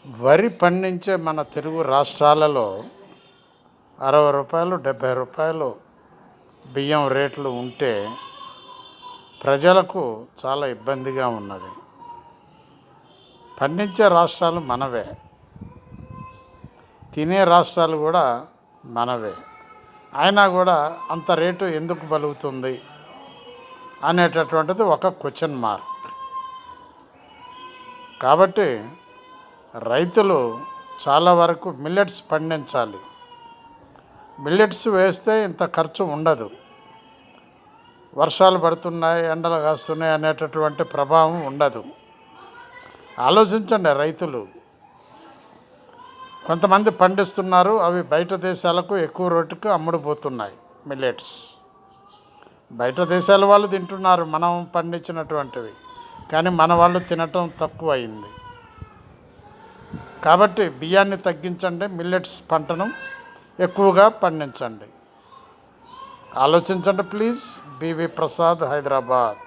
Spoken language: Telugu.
వరి పండించే మన తెలుగు రాష్ట్రాలలో 60 రూపాయలు 70 రూపాయలు బియ్యం రేట్లు ఉంటే ప్రజలకు చాలా ఇబ్బందిగా ఉన్నది. పండించే రాష్ట్రాలు మనవే, తినే రాష్ట్రాలు కూడా మనవే. అయినా కూడా అంత రేటు ఎందుకు బలుగుతుంది అనేటటువంటిది ఒక క్వశ్చన్ మార్క్. కాబట్టి రైతులు చాలా వరకు మిల్లెట్స్ పండించాలి. మిల్లెట్స్ వేస్తే ఇంత ఖర్చు ఉండదు. వర్షాలు పడుతున్నాయి, ఎండలు కాస్తున్నాయి అనేటటువంటి ప్రభావం ఉండదు. ఆలోచించండి రైతులు. కొంతమంది పండిస్తున్నారు, అవి బయట దేశాలకు ఎక్కువ రేటుకు అమ్ముడుపోతున్నాయి. మిల్లెట్స్ బయట దేశాల వాళ్ళు తింటున్నారు మనం పండించినటువంటివి, కానీ మన వాళ్ళు తినటం తక్కువ అయింది. కాబట్టి బియ్యాన్ని తగ్గించండి, మిల్లెట్స్ పంటను ఎక్కువగా పండించండి. ఆలోచించండి ప్లీజ్. బివి ప్రసాద్, హైదరాబాద్.